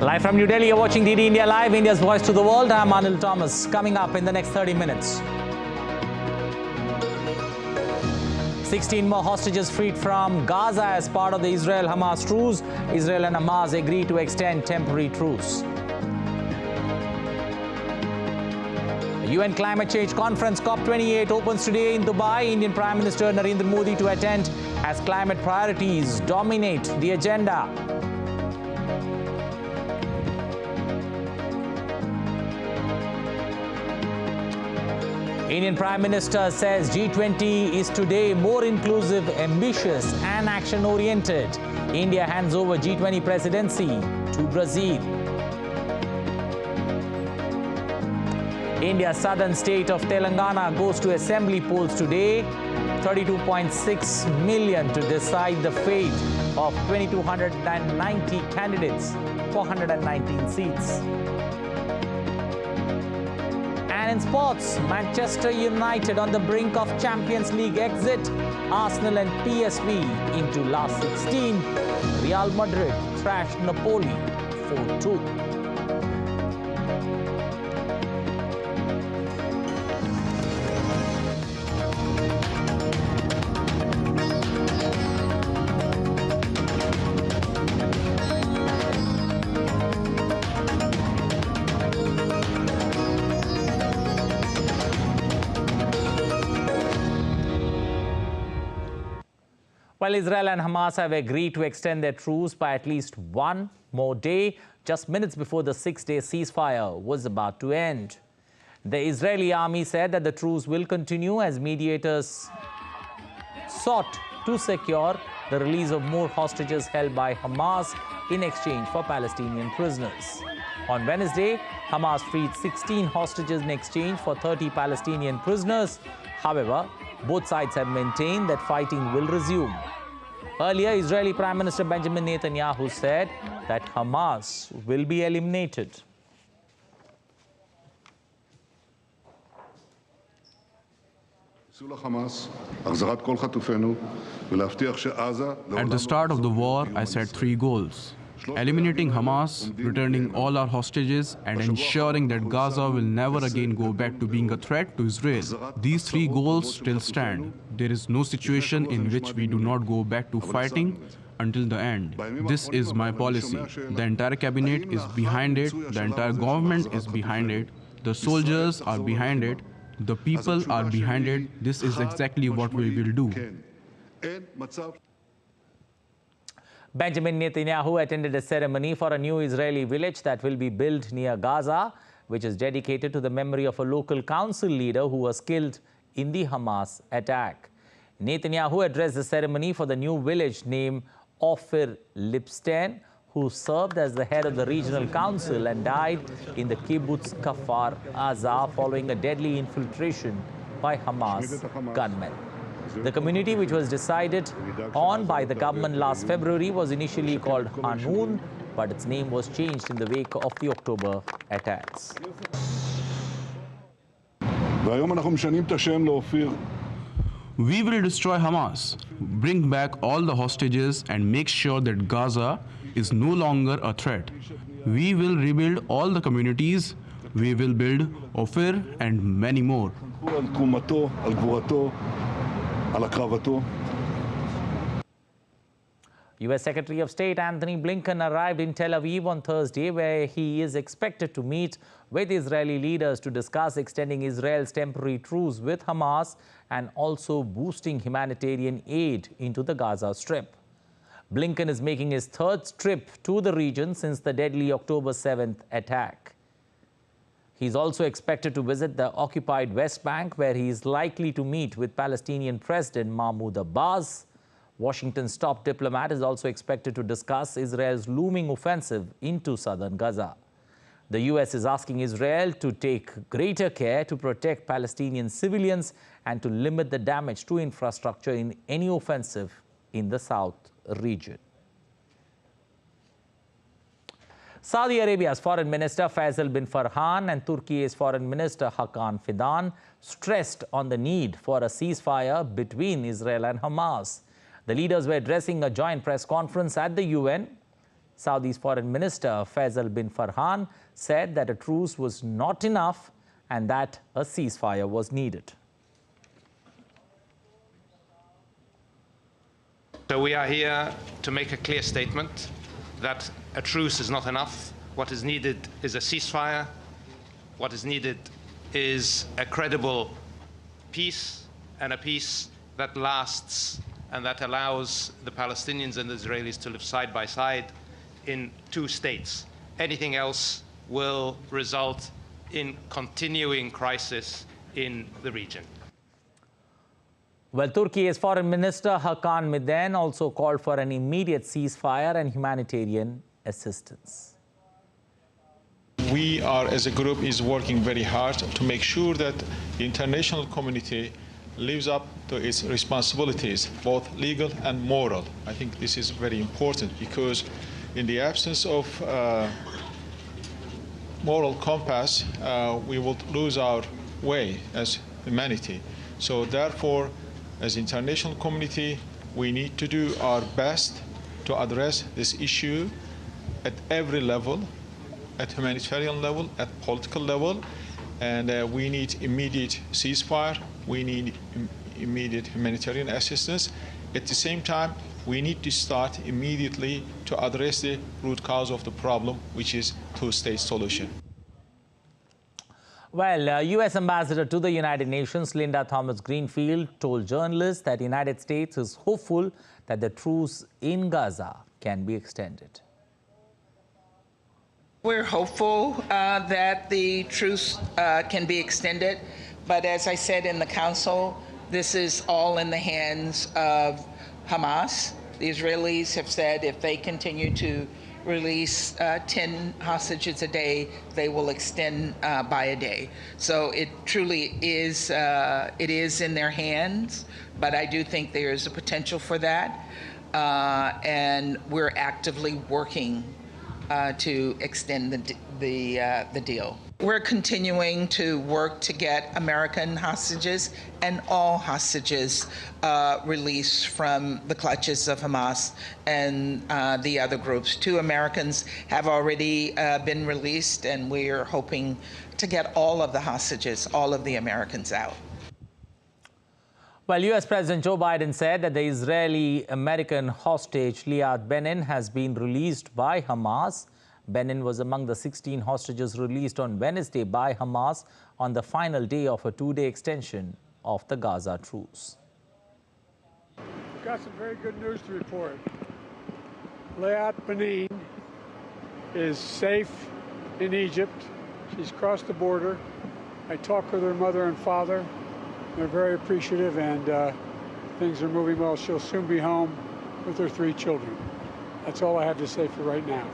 Live from New Delhi, you're watching DD India Live, India's voice to the world. I'm Anil Thomas. Coming up in the next 30 minutes. 16 more hostages freed from Gaza as part of the Israel-Hamas truce. Israel and Hamas agree to extend temporary truce. The UN Climate Change Conference COP28 opens today in Dubai. Indian Prime Minister Narendra Modi to attend as climate priorities dominate the agenda. Indian Prime Minister says G20 is today more inclusive, ambitious and action-oriented. India hands over G20 presidency to Brazil. India's southern state of Telangana goes to assembly polls today. 32.6 million to decide the fate of 2,290 candidates, 419 seats. And in sports, Manchester United on the brink of Champions League exit. Arsenal and PSV into last 16. Real Madrid thrashed Napoli 4-2. Well, Israel and Hamas have agreed to extend their truce by at least one more day, just minutes before the 6-day ceasefire was about to end. The Israeli army said that the truce will continue as mediators sought to secure the release of more hostages held by Hamas in exchange for Palestinian prisoners. On Wednesday, Hamas freed 16 hostages in exchange for 30 Palestinian prisoners. However, both sides have maintained that fighting will resume. Earlier, Israeli Prime Minister Benjamin Netanyahu said that Hamas will be eliminated. At the start of the war, I set 3 goals. Eliminating Hamas, returning all our hostages, and ensuring that Gaza will never again go back to being a threat to Israel. These 3 goals still stand. There is no situation in which we do not go back to fighting until the end. This is my policy. The entire cabinet is behind it. The entire government is behind it. The soldiers are behind it. The people are behind it. This is exactly what we will do. Benjamin Netanyahu attended a ceremony for a new Israeli village that will be built near Gaza, which is dedicated to the memory of a local council leader who was killed in the Hamas attack. Netanyahu addressed the ceremony for the new village named Ophir Lipstein, who served as the head of the regional council and died in the kibbutz Kfar Aza following a deadly infiltration by Hamas gunmen. The community, which was decided on by the government last February, was initially called Hanun, but its name was changed in the wake of the October attacks. We will destroy Hamas, bring back all the hostages, and make sure that Gaza is no longer a threat. We will rebuild all the communities. We will build Ophir and many more. U.S. Secretary of State Anthony Blinken arrived in Tel Aviv on Thursday, where he is expected to meet with Israeli leaders to discuss extending Israel's temporary truce with Hamas and also boosting humanitarian aid into the Gaza Strip. Blinken is making his 3rd trip to the region since the deadly October 7th attack. He's also expected to visit the occupied West Bank, where he is likely to meet with Palestinian President Mahmoud Abbas. Washington's top diplomat is also expected to discuss Israel's looming offensive into southern Gaza. The U.S. is asking Israel to take greater care to protect Palestinian civilians and to limit the damage to infrastructure in any offensive in the south region. Saudi Arabia's Foreign Minister Faisal bin Farhan and Turkey's Foreign Minister Hakan Fidan stressed on the need for a ceasefire between Israel and Hamas. The leaders were addressing a joint press conference at the UN Saudi's Foreign Minister Faisal bin Farhan said that a truce was not enough and that a ceasefire was needed. So we are here to make a clear statement that a truce is not enough. What is needed is a ceasefire. What is needed is a credible peace, and a peace that lasts and that allows the Palestinians and the Israelis to live side by side in two states. Anything else will result in continuing crisis in the region. Well, Turkey's Foreign Minister Hakan Fidan also called for an immediate ceasefire and humanitarian assistance. We are, as a group, is working very hard to make sure that the international community lives up to its responsibilities, both legal and moral. I think this is very important because in the absence of moral compass, we will lose our way as humanity. So therefore, as international community, we need to do our best to address this issue at every level, at humanitarian level, at political level, and we need immediate ceasefire, we need immediate humanitarian assistance. At the same time, we need to start immediately to address the root cause of the problem, which is two-state solution. Well, U.S. Ambassador to the United Nations, Linda Thomas-Greenfield, told journalists that the United States is hopeful that the truce in Gaza can be extended. We're hopeful that the truce can be extended, but as I said in the Council, this is all in the hands of Hamas. The Israelis have said if they continue to release 10 hostages a day, they will extend by a day. So it truly is, in their hands, but I do think there is a potential for that, and we're actively working to extend the deal. We're continuing to work to get American hostages and all hostages released from the clutches of Hamas and the other groups. 2 Americans have already been released, and we're hoping to get all of the hostages, all of the Americans out. Well, U.S. President Joe Biden said that the Israeli-American hostage Liad Benin has been released by Hamas. Benin was among the 16 hostages released on Wednesday by Hamas on the final day of a 2-day extension of the Gaza truce. We've got some very good news to report. Liad Benin is safe in Egypt. She's crossed the border. I talked with her mother and father. They're very appreciative, and things are moving well. She'll soon be home with her 3 children. That's all I have to say for right now.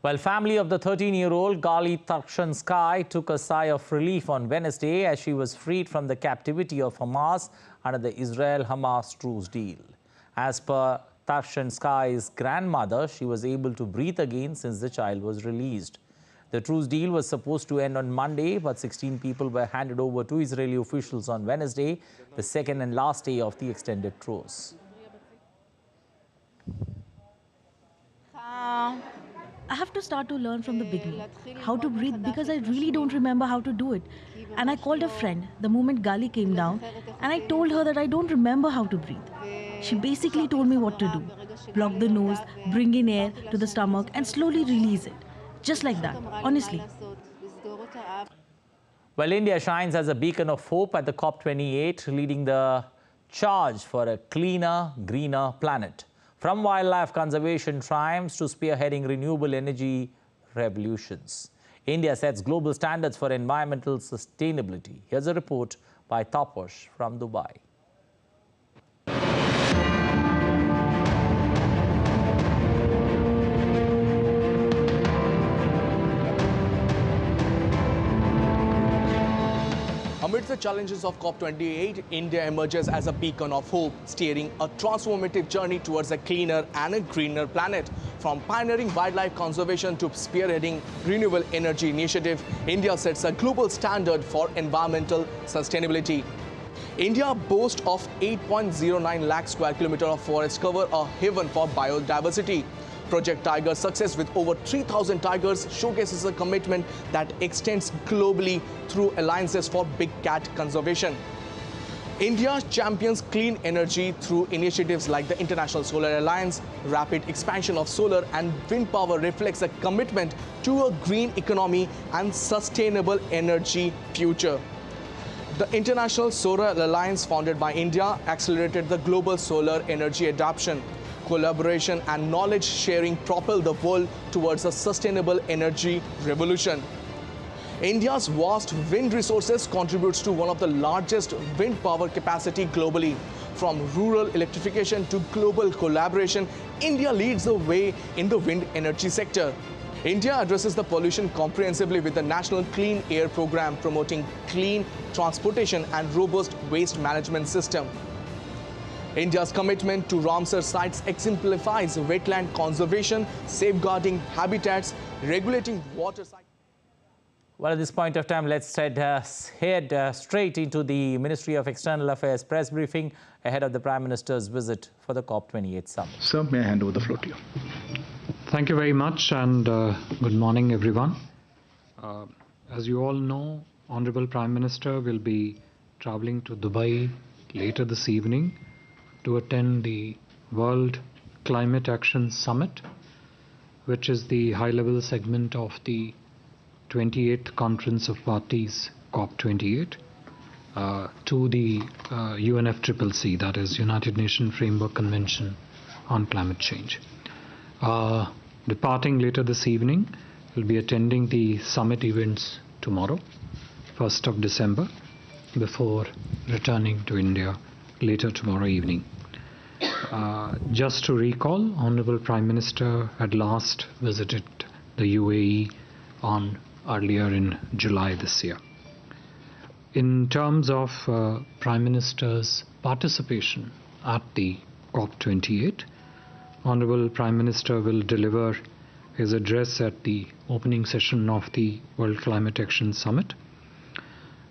Well, family of the 13-year-old Gali Tarshansky took a sigh of relief on Wednesday as she was freed from the captivity of Hamas under the Israel-Hamas truce deal. As per Tarshansky's grandmother, she was able to breathe again since the child was released. The truce deal was supposed to end on Monday, but 16 people were handed over to Israeli officials on Wednesday, the second and last day of the extended truce. I have to start to learn from the beginning, how to breathe, because I really don't remember how to do it. And I called a friend the moment Gali came down, and I told her that I don't remember how to breathe. She basically told me what to do. Block the nose, bring in air to the stomach, and slowly release it. Just like that, honestly. Well, India shines as a beacon of hope at the COP28, leading the charge for a cleaner, greener planet. From wildlife conservation triumphs to spearheading renewable energy revolutions, India sets global standards for environmental sustainability. Here's a report by Taposh from Dubai. Amidst the challenges of COP28, India emerges as a beacon of hope, steering a transformative journey towards a cleaner and a greener planet. From pioneering wildlife conservation to spearheading renewable energy initiative, India sets a global standard for environmental sustainability. India boasts of 8.09 lakh square kilometers of forest cover, a haven for biodiversity. Project Tiger's success with over 3,000 tigers showcases a commitment that extends globally through alliances for big cat conservation. India champions clean energy through initiatives like the International Solar Alliance. Rapid expansion of solar and wind power reflects a commitment to a green economy and sustainable energy future. The International Solar Alliance, founded by India, accelerated the global solar energy adoption. Collaboration and knowledge sharing propel the world towards a sustainable energy revolution. India's vast wind resources contributes to one of the largest wind power capacity globally. From rural electrification to global collaboration, India leads the way in the wind energy sector. India addresses the pollution comprehensively with the National Clean Air Program, promoting clean transportation and robust waste management system. India's commitment to Ramsar sites exemplifies wetland conservation, safeguarding habitats, regulating water cycles. Well, at this point of time, let's head straight into the Ministry of External Affairs press briefing ahead of the Prime Minister's visit for the COP28 summit. Sir, may I hand over the floor to you? Thank you very much, and good morning, everyone. As you all know, Honorable Prime Minister will be traveling to Dubai later this evening to attend the World Climate Action Summit, which is the high-level segment of the 28th Conference of Parties, COP28, to the UNFCCC, that is United Nations Framework Convention on Climate Change. Departing later this evening, will be attending the summit events tomorrow, 1st of December, before returning to India later tomorrow evening. Just to recall, Honorable Prime Minister had last visited the UAE earlier in July this year. In terms of Prime Minister's participation at the COP28, Honorable Prime Minister will deliver his address at the opening session of the World Climate Action Summit.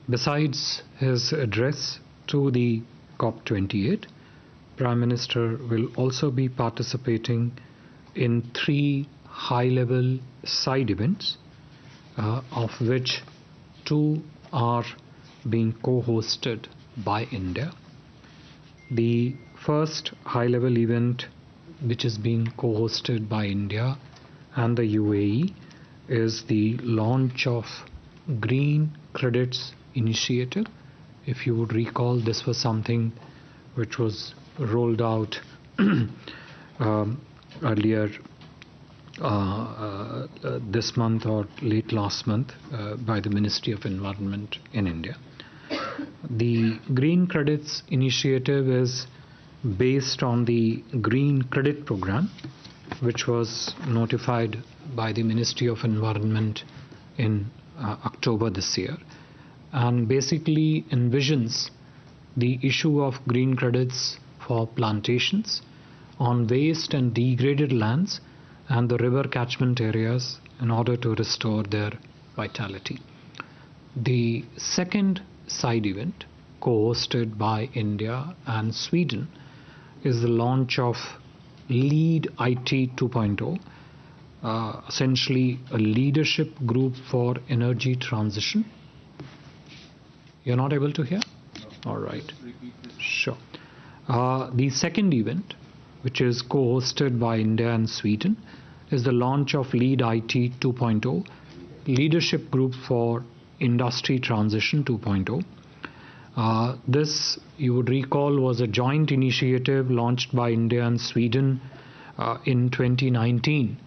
Besides his address to the COP28, Prime Minister will also be participating in 3 high-level side events, of which 2 are being co-hosted by India. The first high-level event, which is being co-hosted by India and the UAE, is the launch of Green Credits Initiative. If you would recall, this was something which was rolled out earlier this month or late last month by the Ministry of Environment in India. The Green Credits Initiative is based on the Green Credit Program, which was notified by the Ministry of Environment in October this year, and basically envisions the issue of green credits for plantations on waste and degraded lands and the river catchment areas in order to restore their vitality. The second side event, co-hosted by India and Sweden, is the launch of Lead IT 2.0, essentially a leadership group for energy transition. You're not able to hear? All right. Sure. The second event, which is co-hosted by India and Sweden, is the launch of Lead IT 2.0, Leadership Group for Industry Transition 2.0. This, you would recall, was a joint initiative launched by India and Sweden in 2019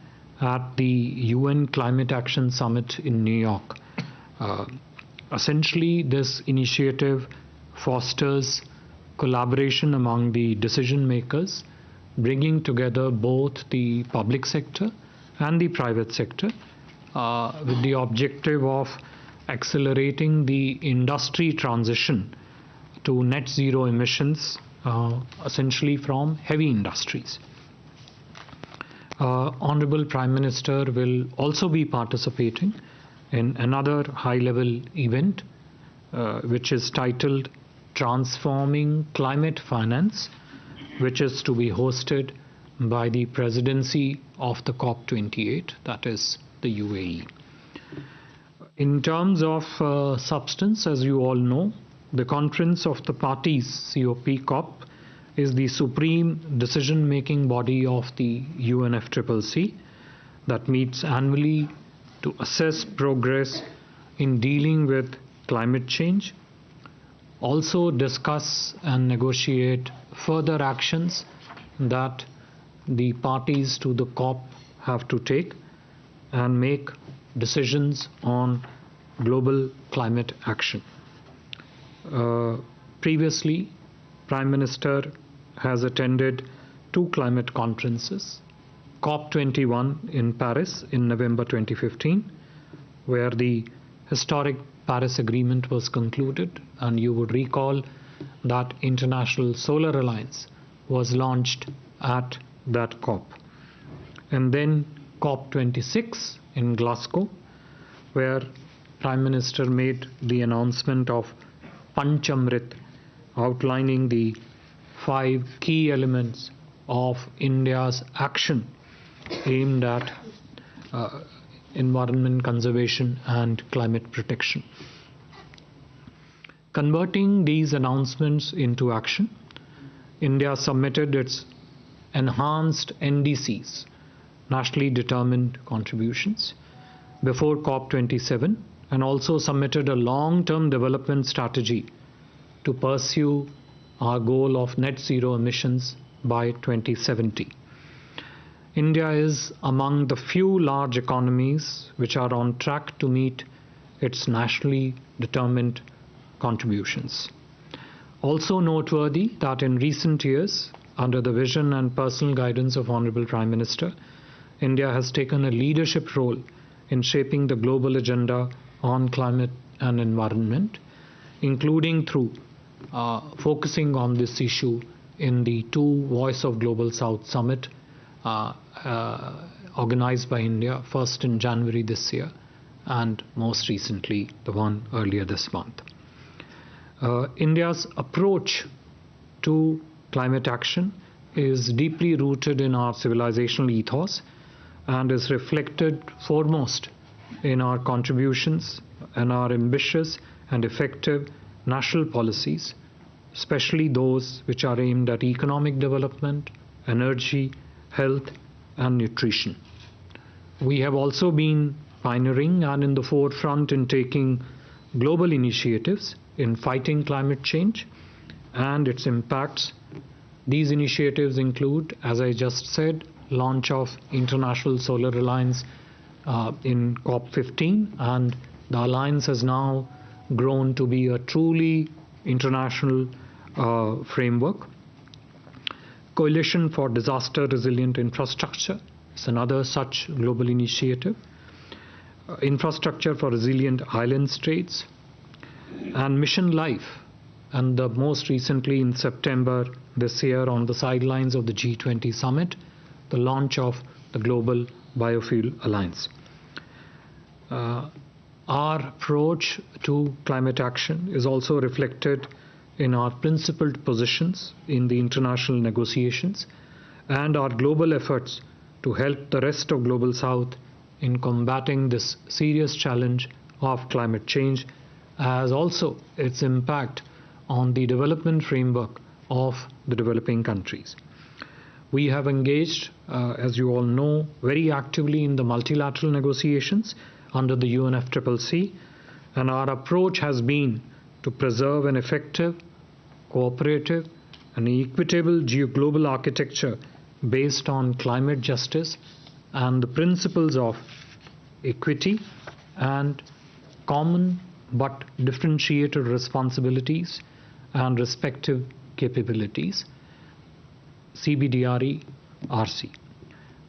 at the UN Climate Action Summit in New York. Essentially, this initiative fosters collaboration among the decision makers, bringing together both the public sector and the private sector with the objective of accelerating the industry transition to net zero emissions, essentially from heavy industries. Honorable Prime Minister will also be participating in another high-level event, which is titled Transforming Climate Finance, which is to be hosted by the presidency of the COP28, that is the UAE. In terms of substance, as you all know, the Conference of the Parties, COP, is the supreme decision-making body of the UNFCCC that meets annually to assess progress in dealing with climate change, also discuss and negotiate further actions that the parties to the COP have to take, and make decisions on global climate action. Previously, Prime Minister has attended 2 climate conferences, COP21 in Paris in November 2015, where the historic Paris Agreement was concluded, and you would recall that International Solar Alliance was launched at that COP. And then COP26 in Glasgow, where Prime Minister made the announcement of Panchamrit, outlining the 5 key elements of India's action aimed at environment conservation and climate protection. Converting these announcements into action, India submitted its enhanced NDCs, nationally determined contributions, before COP27, and also submitted a long-term development strategy to pursue our goal of net zero emissions by 2070. India is among the few large economies which are on track to meet its nationally determined contributions. Also noteworthy that in recent years, under the vision and personal guidance of Honorable Prime Minister, India has taken a leadership role in shaping the global agenda on climate and environment, including through focusing on this issue in the 2 Voice of Global South Summit organized by India, first in January this year, and most recently the one earlier this month. India's approach to climate action is deeply rooted in our civilizational ethos and is reflected foremost in our contributions and our ambitious and effective national policies, especially those which are aimed at economic development, energy, health, and nutrition. We have also been pioneering and in the forefront in taking global initiatives in fighting climate change and its impacts. These initiatives include, as I just said, launch of International Solar Alliance in COP15, and the alliance has now grown to be a truly international framework. Coalition for Disaster Resilient Infrastructure is another such global initiative. Infrastructure for Resilient Island States, and Mission Life, and the most recently in September this year, on the sidelines of the G20 summit, the launch of the Global Biofuel Alliance. Our approach to climate action is also reflected in our principled positions in the international negotiations and our global efforts to help the rest of Global South in combating this serious challenge of climate change, as also its impact on the development framework of the developing countries. We have engaged, as you all know, very actively in the multilateral negotiations under the UNFCCC, and our approach has been to preserve an effective, cooperative, and equitable global architecture based on climate justice and the principles of equity and common but differentiated responsibilities and respective capabilities, CBDRE RC.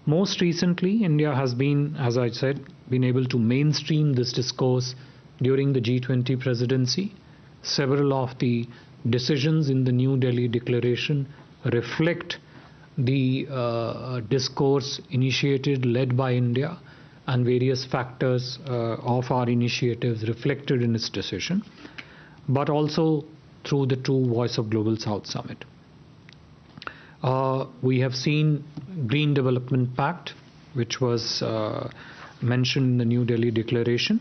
Most recently, India has been, as I said, been able to mainstream this discourse during the G20 presidency. Several of the decisions in the New Delhi Declaration reflect the discourse initiated, led by India, and various factors of our initiatives reflected in its decision, but also through the 2 Voice of Global South Summit. We have seen Green Development Pact, which was mentioned in the New Delhi Declaration,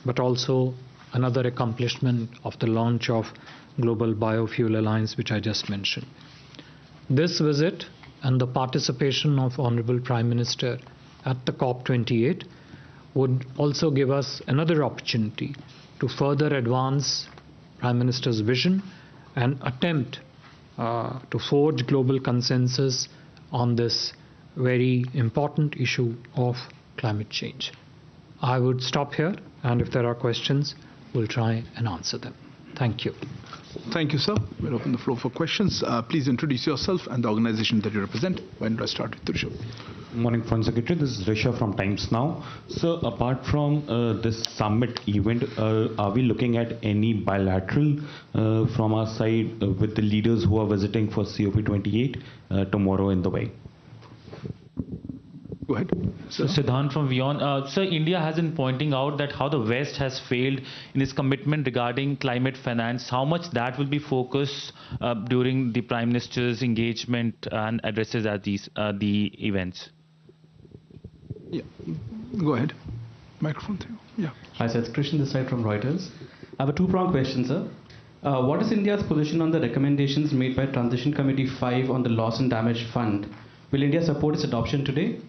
but also another accomplishment of the launch of Global Biofuel Alliance, which I just mentioned. This visit and the participation of Honorable Prime Minister at the COP28 would also give us another opportunity to further advance Prime Minister's vision and attempt to forge global consensus on this very important issue of climate change. I would stop here, and if there are questions, we'll try and answer them. Thank you. Thank you, sir. We'll open the floor for questions. Please introduce yourself and the organization that you represent. Why don't I start with Rishabh? Good morning, Foreign Secretary. This is Rishabh from Times Now. So, apart from this summit event, are we looking at any bilateral from our side with the leaders who are visiting for COP28 tomorrow in Dubai? Go ahead. So, Siddhant from WION. Sir, India has been pointing out that how the West has failed in its commitment regarding climate finance, how much that will be focused during the Prime Minister's engagement and addresses at these the events. Yeah, go ahead. Microphone to you. Yeah. Hi, sir. It's Krishnan this side from Reuters. I have a two-pronged question, sir. What is India's position on the recommendations made by Transition Committee 5 on the Loss and Damage Fund? Will India support its adoption today?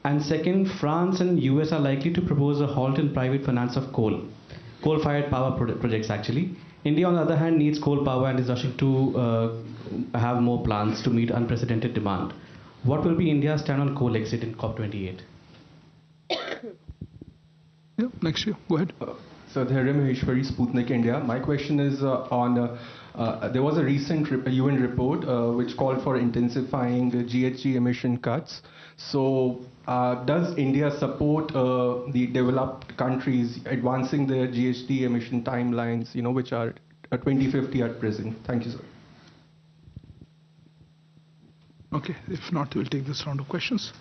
And second, France and US are likely to propose a halt in private finance of coal-fired power projects actually. India, on the other hand, needs coal power and is rushing to have more plants to meet unprecedented demand. What will be India's stand on coal exit in COP28? Yeah, next year. Go ahead. So, Dhairyam Maheshwari, Sputnik India. My question is on, there was a recent UN report which called for intensifying the GHG emission cuts. So, does India support the developed countries advancing their GHG emission timelines, which are 2050 at present? Thank you, sir. Okay, if not, we'll take this round of questions.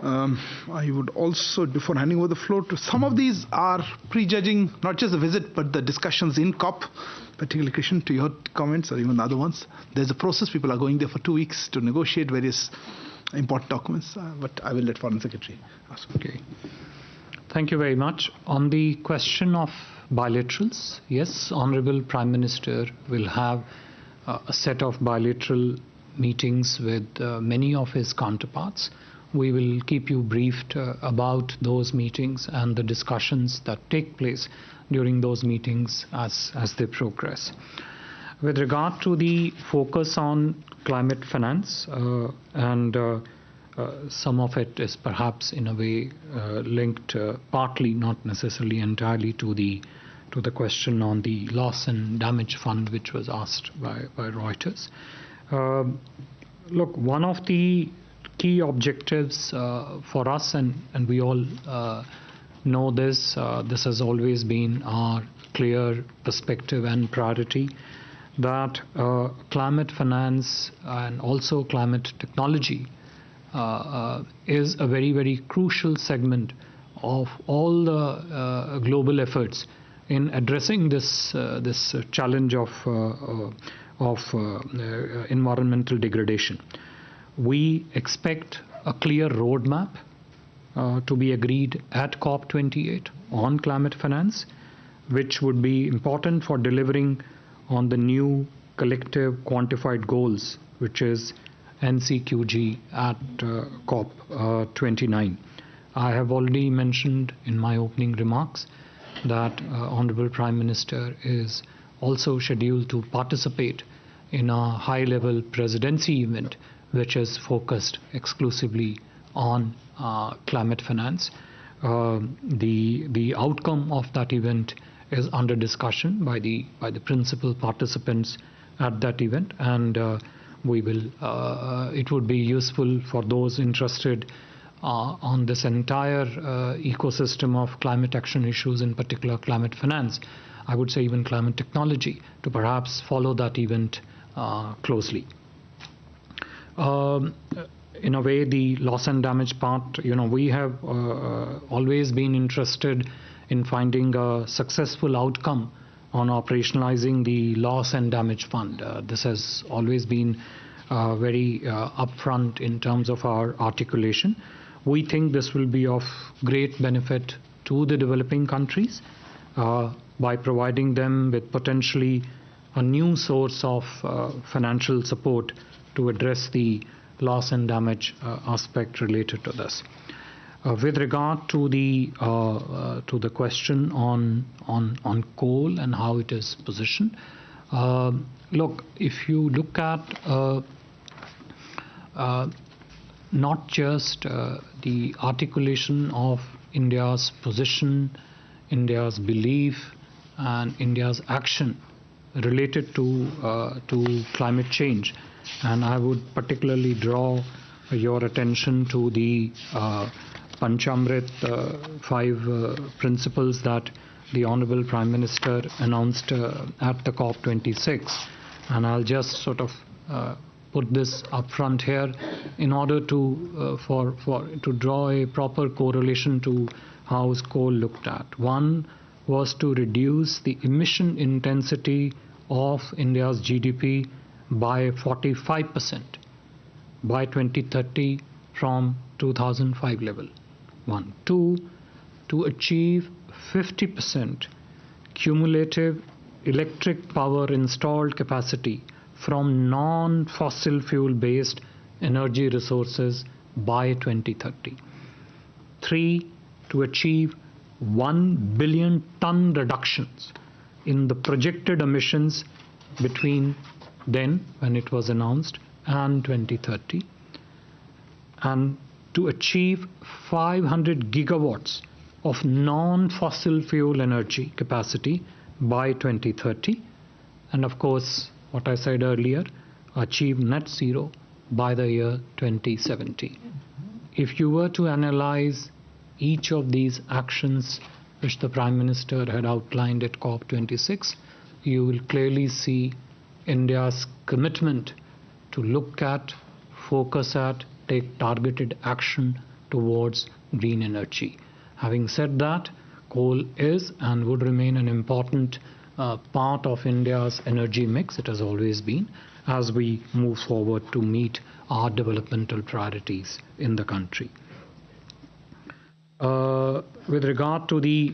I would also, before handing over the floor to some of these, are prejudging not just the visit but the discussions in COP, particularly Krishan, to your comments or even the other ones. There's a process. People are going there for 2 weeks to negotiate various important documents, but I will let Foreign Secretary ask. Okay. Thank you very much. On the question of bilaterals, yes, Honorable Prime Minister will have a set of bilateral meetings with many of his counterparts. We will keep you briefed about those meetings and the discussions that take place during those meetings as they progress. With regard to the focus on climate finance, and some of it is perhaps in a way linked partly, not necessarily entirely, to the question on the loss and damage fund, which was asked by Reuters. Look, one of the key objectives for us, and we all know this, this has always been our clear perspective and priority, that climate finance and also climate technology is a very, very crucial segment of all the global efforts in addressing this challenge of environmental degradation. We expect a clear roadmap to be agreed at COP28 on climate finance, which would be important for delivering on the new collective quantified goals, which is NCQG at COP29. I have already mentioned in my opening remarks that Honorable Prime Minister is also scheduled to participate in a high-level presidency event which is focused exclusively on climate finance. The outcome of that event is under discussion by the principal participants at that event, and we will. It would be useful for those interested on this entire ecosystem of climate action issues, in particular climate finance, I would say even climate technology, to perhaps follow that event closely. In a way, the loss and damage part, we have always been interested in finding a successful outcome on operationalizing the loss and damage fund. This has always been very upfront in terms of our articulation. We think this will be of great benefit to the developing countries by providing them with potentially a new source of financial support to address the loss and damage aspect related to this. With regard to the question on coal and how it is positioned, look, if you look at not just the articulation of India's position, India's belief, and India's action related to climate change, and I would particularly draw your attention to the Panchamrit 5 principles that the Honorable Prime Minister announced at the COP26, and I'll just sort of put this up front here in order to to draw a proper correlation to how is coal looked at. One was to reduce the emission intensity of India's GDP by 45% by 2030 from 2005 level. 1. 2. To achieve 50% cumulative electric power installed capacity from non-fossil fuel based energy resources by 2030. 3. To achieve 1 billion ton reductions in the projected emissions between then, when it was announced, and 2030, and to achieve 500 gigawatts of non-fossil fuel energy capacity by 2030, and of course, what I said earlier, achieve net zero by the year 2070. If you were to analyze each of these actions which the Prime Minister had outlined at COP26, you will clearly see India's commitment to look at, focus at, take targeted action towards green energy. Having said that, coal is and would remain an important part of India's energy mix. It has always been, as we move forward to meet our developmental priorities in the country. With regard to the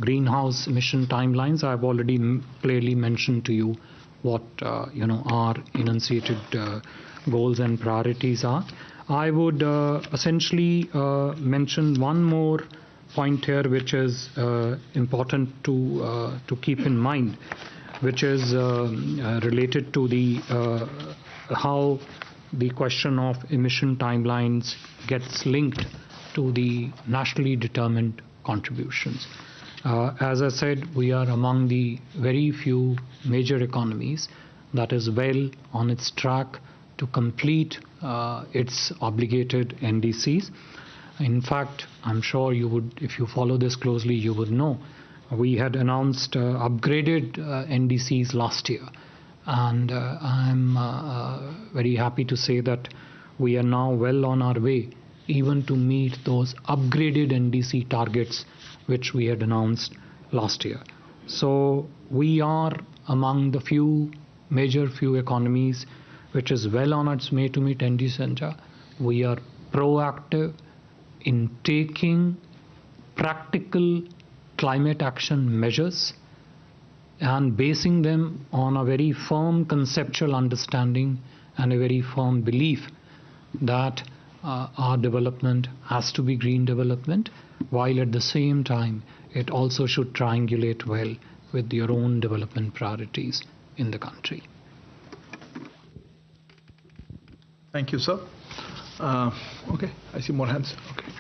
greenhouse emission timelines, I've already clearly mentioned to you what our enunciated goals and priorities are. I would essentially mention one more point here, which is important to keep in mind, which is related to the how the question of emission timelines gets linked to the nationally determined contributions. As I said, we are among the very few major economies that is well on its track to complete its obligated NDCs. In fact, I'm sure you would, if you follow this closely, you would know we had announced upgraded NDCs last year, and I'm very happy to say that we are now well on our way even to meet those upgraded NDC targets which we had announced last year. So we are among the few economies which is well on its way to meet NDC agenda. We are proactive in taking practical climate action measures and basing them on a very firm conceptual understanding and a very firm belief that our development has to be green development, while at the same time it also should triangulate well with your own development priorities in the country. Thank you, sir. Okay, I see more hands. Okay.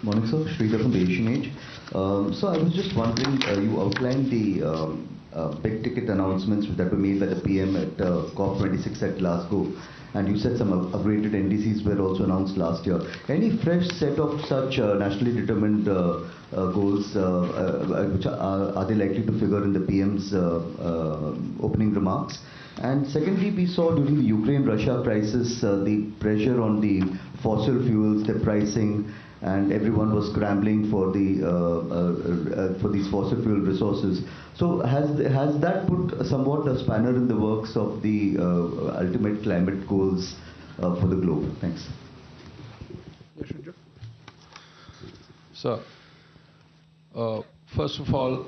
Morning, sir. Sridhar from the Asian Age. So I was just wondering, you outlined the big ticket announcements that were made by the PM at COP26 at Glasgow, and you said some upgraded NDCs were also announced last year. Any fresh set of such nationally determined goals, which are they likely to figure in the PM's opening remarks? And secondly, we saw during the Ukraine-Russia crisis the pressure on the fossil fuels, their pricing, and everyone was scrambling for the for these fossil fuel resources. So has that put somewhat a spanner in the works of the ultimate climate goals for the globe? Thanks. So, first of all,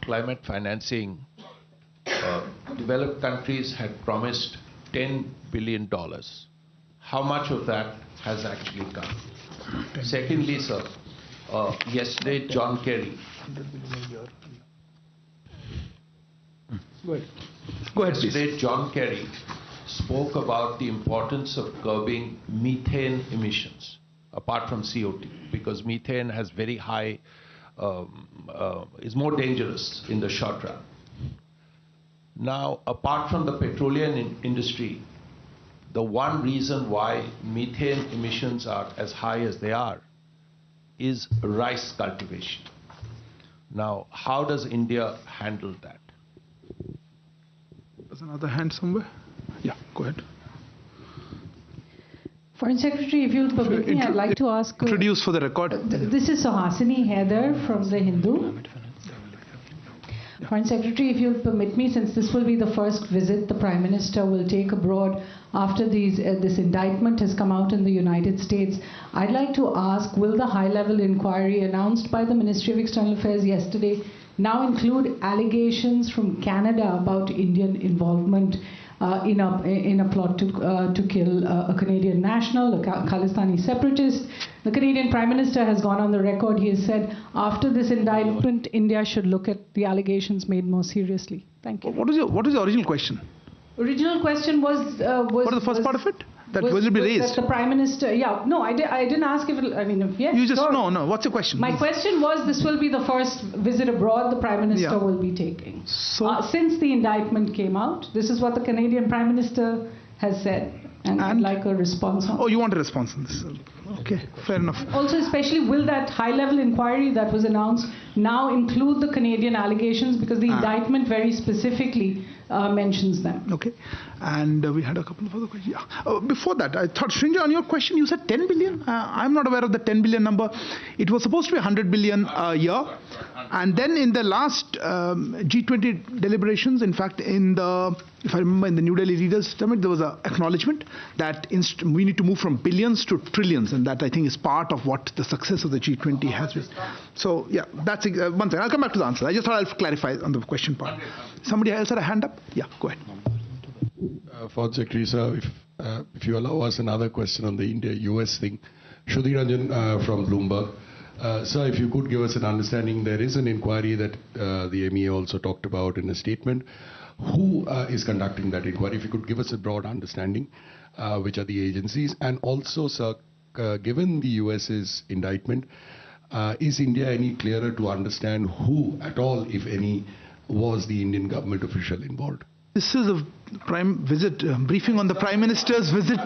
climate financing, developed countries had promised $10 billion. How much of that has actually come? Secondly, sir, yesterday John Kerry. Go ahead, yesterday, please. John Kerry spoke about the importance of curbing methane emissions, apart from CO2, because methane has very high, is more dangerous in the short run. Now, apart from the petroleum industry, the one reason why methane emissions are as high as they are is rice cultivation. Now, how does India handle that? There's another hand somewhere. Yeah, go ahead. Foreign Secretary, if you'll permit me, I'd like to ask... Introduce for the record. This is Suhasini Haider from The Hindu. Foreign Secretary, if you'll permit me, since this will be the first visit the Prime Minister will take abroad after this indictment has come out in the United States, I'd like to ask, will the high-level inquiry announced by the Ministry of External Affairs yesterday now include allegations from Canada about Indian involvement in a plot to kill a Canadian national, a Khalistani separatist? The Canadian Prime Minister has gone on the record. He has said after this indictment, India should look at the allegations made more seriously. Thank you. What is the original question? Original question was what is the first part of it? That will it be raised? That the Prime Minister, yeah, no, I didn't ask if it, I mean, if yes. You just, sure. no, what's your question? My question was, this will be the first visit abroad the Prime Minister will be taking. So, since the indictment came out, this is what the Canadian Prime Minister has said. And I'd like a response on Oh, you want a response on this? Okay, fair enough. Also, especially, will that high-level inquiry that was announced now include the Canadian allegations? Because the indictment very specifically mentions them. Okay. And we had a couple of other questions. Yeah. Before that, I thought, Srinja, on your question, you said 10 billion? I'm not aware of the 10 billion number. It was supposed to be 100 billion a year. And then in the last G20 deliberations, in fact, if I remember, in the New Delhi Leaders Summit, there was an acknowledgement that we need to move from billions to trillions, and that I think is part of what the success of the G20 has been. So, yeah, that's one thing. I'll come back to the answer. I just thought I'll clarify on the question part. Somebody else had a hand up? Yeah, go ahead. Foreign Secretary, sir, if you allow us another question on the India-US thing. Shruti Ranjan from Bloomberg. Sir, if you could give us an understanding, there is an inquiry that the MEA also talked about in a statement. Who is conducting that inquiry? If you could give us a broad understanding, which are the agencies? And also, sir, given the US's indictment, is India any clearer to understand who at all, if any, was the Indian government official involved? This is a prime visit, briefing on the Prime Minister's visit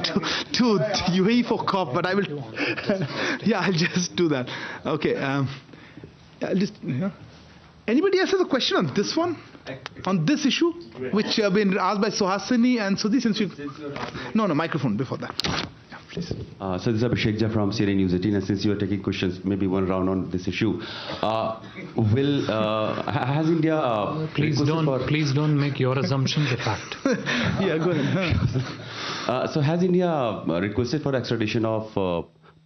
to UAE for COP, but I will, yeah, I'll just do that. Okay, I'll just, anybody else has a question on this one? On this issue, which have been asked by Suhasini and Sudhi, since you, no, microphone before that. Yeah, please. So this is Abhishek Jha from CNN News 18, and since you are taking questions, maybe one round on this issue. Has India... please don't make your assumptions a fact. Yeah, go ahead. So has India requested for extradition of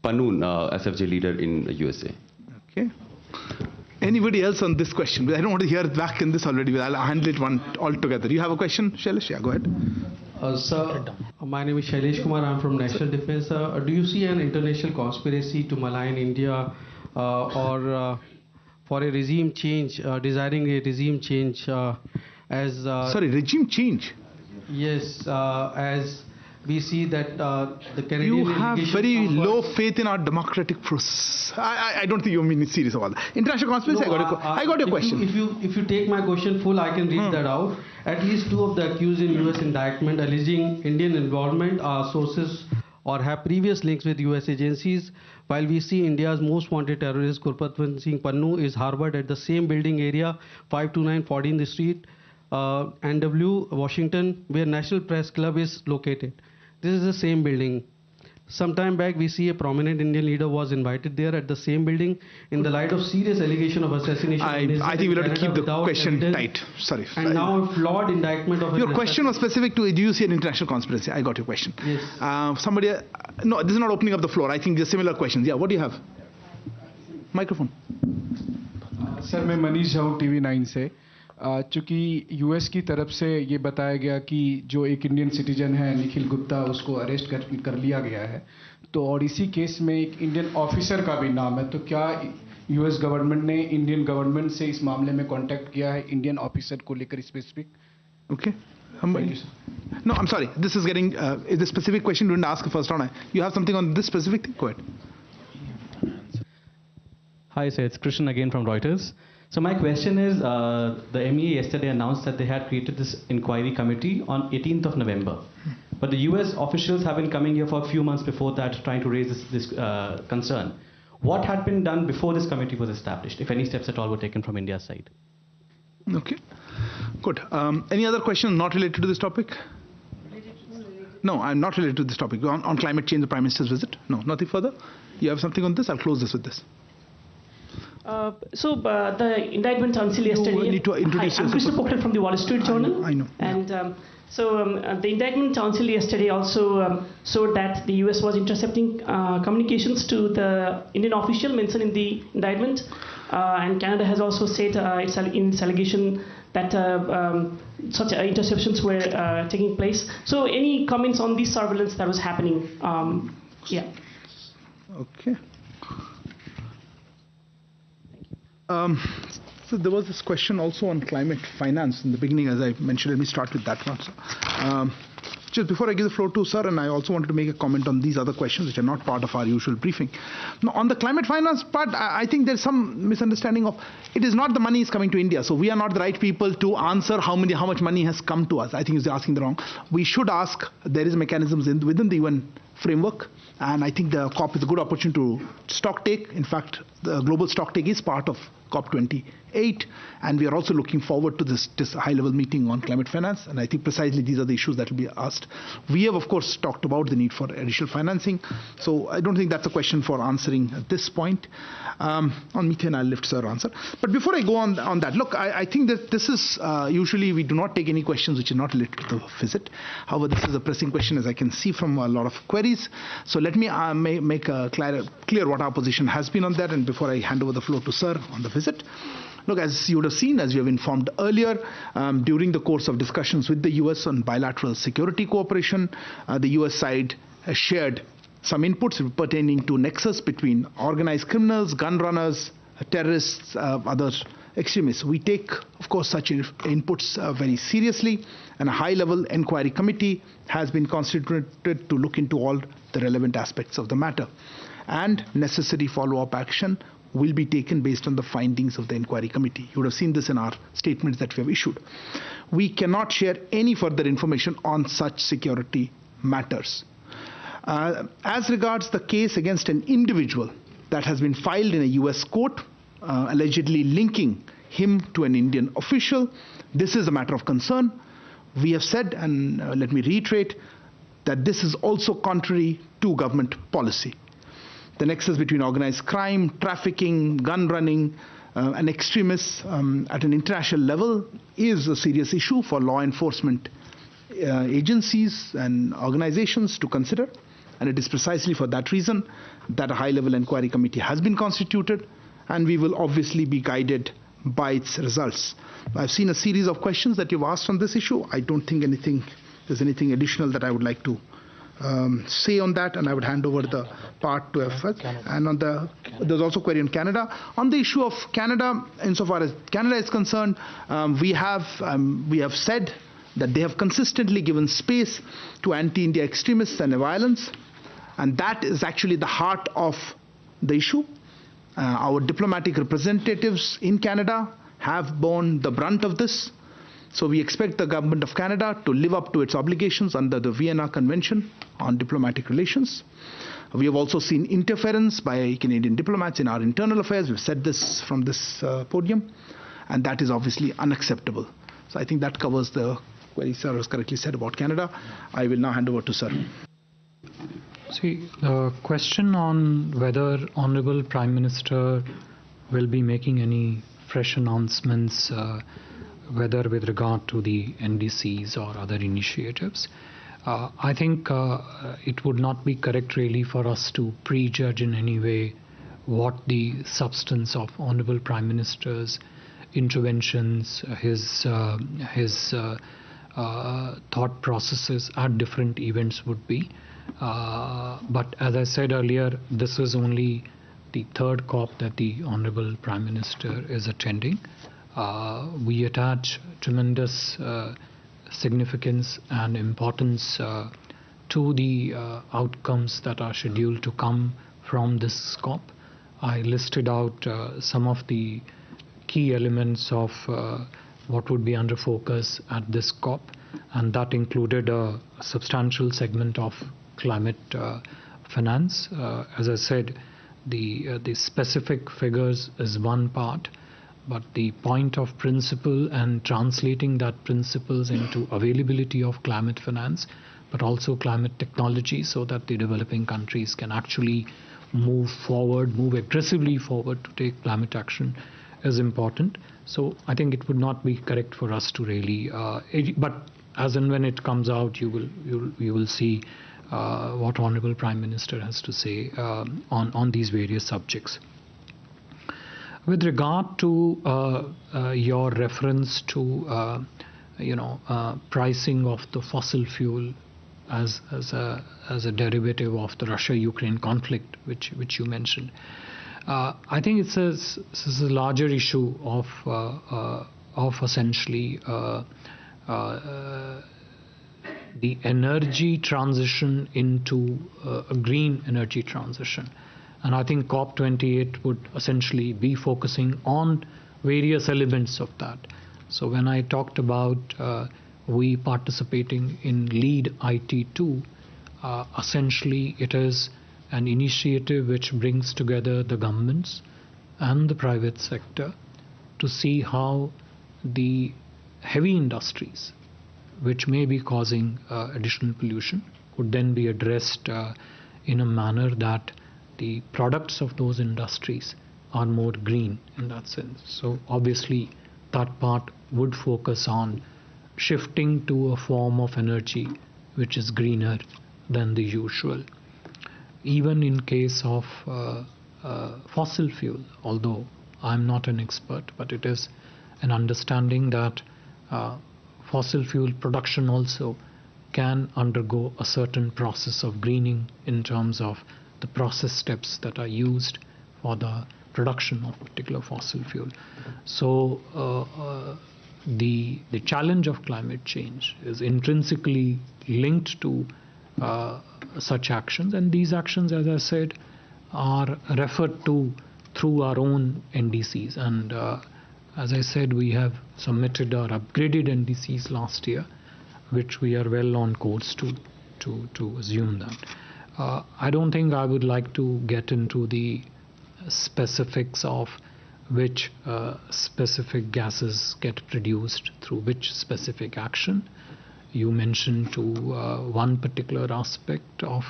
Panoon, SFJ leader in the USA? Okay. Anybody else on this question? I don't want to hear it back in this already, but I'll handle it one altogether. You have a question, Shailesh? Yeah, go ahead. Sir, my name is Shailesh Kumar. I'm from National Defense. Do you see an international conspiracy to malign India or for a regime change, desiring a regime change as... Sorry, regime change? Yes, as we see that the Canadian... You have very low faith in our democratic process. I don't think you mean it's serious about that. International conspiracy, no, I got your question. If you take my question full, I can read that out. At least 2 of the accused in US indictment alleging Indian involvement are sources or have previous links with US agencies, while we see India's most wanted terrorist Gurpratwant Singh Pannu is harbored at the same building area, 529 14th Street, NW, Washington, where National Press Club is located. This is the same building. Some time back, we see a prominent Indian leader was invited there at the same building in the light of serious allegation of assassination. I think we'll have to keep the question tight. Sorry. And now a flawed indictment of... Your question was specific to, do you see an international conspiracy? I got your question. Yes. Somebody... No, this is not opening up the floor. I think there's similar questions. Yeah, what do you have? Microphone. Sir मैं मनीष झा हूँ TV9 से चूँकि US की तरफ से ये बताया गया कि जो एक इंडियन सिटीजन है निखिल गुप्ता उसको अरेस्ट कर लिया गया है तो और इसी केस में एक इंडियन ऑफिसर का भी नाम है तो क्या यूएस गवर्नमेंट ने इंडियन गवर्नमेंट से इस मामले में कांटेक्ट किया है इंडियन ऑफिसर को लेकर specific okay No, I'm sorry. This is getting is the specific question you didn't ask first round. You have something on this specific thing? Go ahead. Hi, sir. It's Krishnan again from Reuters. So my question is, the MEA yesterday announced that they had created this inquiry committee on 18th of November. But the US officials have been coming here for a few months before that trying to raise this concern. What had been done before this committee was established, if any steps at all were taken from India's side? Okay, good. Any other questions not related to this topic? No, I'm not related to this topic. On climate change, the Prime Minister's visit? No, nothing further? You have something on this? I'll close this with this. The indictment until yesterday. You need to introduce I'm Krishna Pokhran from the Wall Street Journal. I know. And the indictment until yesterday also showed that the US was intercepting communications to the Indian official mentioned in the indictment. And Canada has also said in its allegation that such interceptions were taking place. So any comments on this surveillance that was happening? Yeah. Okay. So there was this question also on climate finance in the beginning, as I mentioned. Let me start with that one. Just before I give the floor to sir, and I also wanted to make a comment on these other questions which are not part of our usual briefing. Now, on the climate finance part, I think there's some misunderstanding of it is not the money is coming to India. So we are not the right people to answer how much money has come to us. I think you're asking the wrong. We should ask. There is mechanisms within the UN framework, and I think the COP is a good opportunity to stock take. In fact, the global stock take is part of COP28, and we are also looking forward to this high-level meeting on climate finance, and I think precisely these are the issues that will be asked. We have, of course, talked about the need for additional financing, so I don't think that's a question for answering at this point. On methane, I'll lift sir answer. But before I go on that, look, I think that this is, usually we do not take any questions which are not related to the visit. However, this is a pressing question, as I can see from a lot of queries. So let me make clear what our position has been on that, and before I hand over the floor to sir on the visit. Look, as you would have seen, as we have informed earlier, during the course of discussions with the US on bilateral security cooperation, the US side has shared some inputs pertaining to nexus between organized criminals, gun runners, terrorists, other extremists. We take, of course, such inputs very seriously, and a high-level inquiry committee has been constituted to look into all the relevant aspects of the matter, and necessary follow-up action will be taken based on the findings of the inquiry committee. You would have seen this in our statements that we have issued. We cannot share any further information on such security matters. As regards the case against an individual that has been filed in a US court, allegedly linking him to an Indian official, this is a matter of concern. We have said, and let me reiterate, that this is also contrary to government policy. The nexus between organized crime, trafficking, gun running, and extremists at an international level is a serious issue for law enforcement agencies and organizations to consider. And it is precisely for that reason that a high-level inquiry committee has been constituted, and we will obviously be guided by its results. I've seen a series of questions that you've asked on this issue. I don't think there's anything additional that I would like to say on that, and I would hand over the part to FS. And there's also a query on Canada. On the issue of Canada, insofar as Canada is concerned, we have said that they have consistently given space to anti-India extremists and violence, and that is actually the heart of the issue. Our diplomatic representatives in Canada have borne the brunt of this. So we expect the government of Canada to live up to its obligations under the Vienna Convention on Diplomatic Relations. We have also seen interference by Canadian diplomats in our internal affairs. We've said this from this podium, and that is obviously unacceptable. So I think that covers the query sir has correctly said about Canada. I will now hand over to sir. See, the question on whether Honorable Prime Minister will be making any fresh announcements, whether with regard to the NDCs or other initiatives, I think it would not be correct really for us to prejudge in any way what the substance of Honorable Prime Minister's interventions, his thought processes at different events would be. But as I said earlier, this is only the third COP that the Honorable Prime Minister is attending. We attach tremendous significance and importance to the outcomes that are scheduled to come from this COP. I listed out some of the key elements of what would be under focus at this COP, and that included a substantial segment of climate finance. As I said, the specific figures is one part, but the point of principle and translating that principles into availability of climate finance, but also climate technology, so that the developing countries can actually move forward, move aggressively forward to take climate action, is important. So I think it would not be correct for us to really, but as and when it comes out, you will see what Honorable Prime Minister has to say on these various subjects. With regard to your reference to pricing of the fossil fuel as a derivative of the Russia-Ukraine conflict, which you mentioned, I think this is a larger issue of essentially the energy transition into a green energy transition. And I think COP28 would essentially be focusing on various elements of that. So when I talked about we participating in LEAD IT2, essentially it is an initiative which brings together the governments and the private sector to see how the heavy industries, which may be causing additional pollution, could then be addressed in a manner that the products of those industries are more green in that sense. So obviously that part would focus on shifting to a form of energy which is greener than the usual. Even in case of fossil fuel, although I'm not an expert, but it is an understanding that fossil fuel production also can undergo a certain process of greening in terms of the process steps that are used for the production of particular fossil fuel. So the challenge of climate change is intrinsically linked to such actions, and these actions, as I said, are referred to through our own NDCs. And as I said, we have submitted our upgraded NDCs last year, which we are well on course to assume that. I don't think I would like to get into the specifics of which specific gases get produced through which specific action. You mentioned to one particular aspect of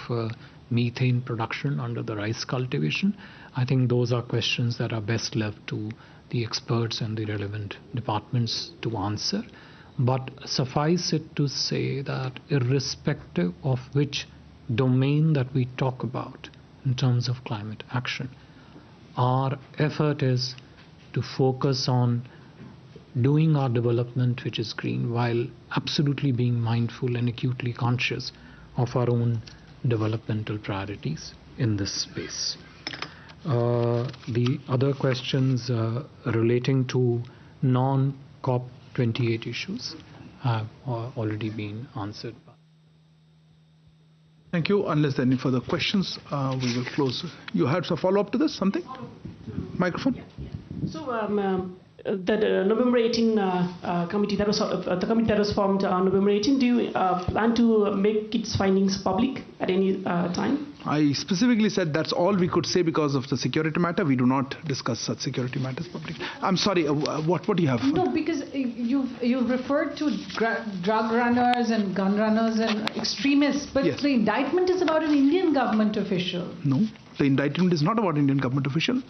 methane production under the rice cultivation. I think those are questions that are best left to the experts and the relevant departments to answer. But suffice it to say that irrespective of which domain that we talk about in terms of climate action, our effort is to focus on doing our development which is green, while absolutely being mindful and acutely conscious of our own developmental priorities in this space. The other questions relating to non-COP28 issues have already been answered. Thank you. Unless there are any further questions, we will close. You had a follow-up to this, something? Microphone? So that November 18 committee that was the committee that was formed on November 18, do you plan to make its findings public at any time? I specifically said that's all we could say because of the security matter. We do not discuss such security matters publicly. I'm sorry, what do you have? No, because you've referred to drug runners and gun runners and extremists, but Yes. the indictment is about an Indian government official. No, the indictment is not about Indian government official.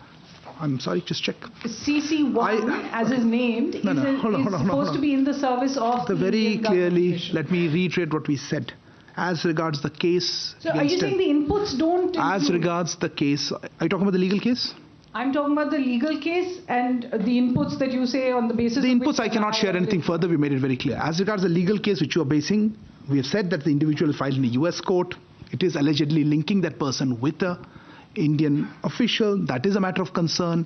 I'm sorry, just check. CC1, as is named, is supposed to be in the service of the very Indian government clearly, official. let me reiterate what we said. As regards the case... So are you saying the inputs don't As include? regards the case... Are you talking about the legal case? I'm talking about the legal case and the inputs that you say on the basis The of inputs, I cannot share anything further. We made it very clear. As regards the legal case which you are basing, we have said that the individual is filed in a US court. It is allegedly linking that person with a Indian official. That is a matter of concern.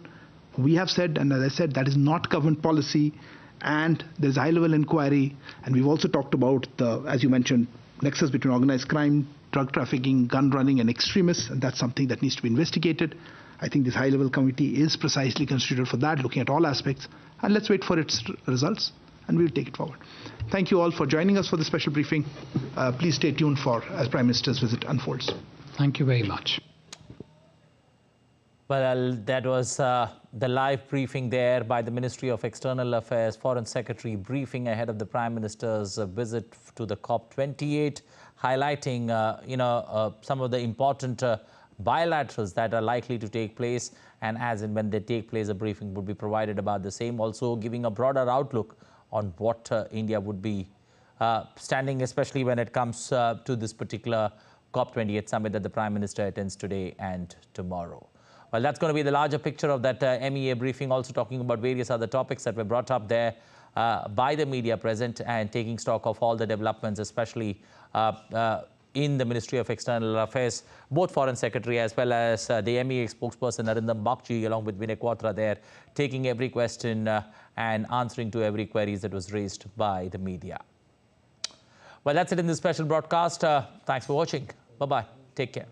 We have said, and as I said, that is not government policy, and there's a high-level inquiry. And we've also talked about the, as you mentioned, nexus between organized crime, drug trafficking, gun running, and extremists, and that's something that needs to be investigated. I think this high-level committee is precisely constituted for that, looking at all aspects, and let's wait for its results, and we'll take it forward. Thank you all for joining us for this special briefing. Please stay tuned for as Prime Minister's visit unfolds. Thank you very much. Well, that was the live briefing there by the Ministry of External Affairs Foreign Secretary briefing ahead of the Prime Minister's visit to the COP28, highlighting some of the important bilaterals that are likely to take place, and as and when they take place, a briefing would be provided about the same, also giving a broader outlook on what India would be standing, especially when it comes to this particular COP28 summit that the Prime Minister attends today and tomorrow. Well, that's going to be the larger picture of that MEA briefing, also talking about various other topics that were brought up there by the media present and taking stock of all the developments, especially in the Ministry of External Affairs, both Foreign Secretary as well as the MEA spokesperson Arindam Bakshi, along with Vinay Quatra there, taking every question and answering to every queries that was raised by the media. Well, that's it in this special broadcast. Thanks for watching. Bye-bye. Take care.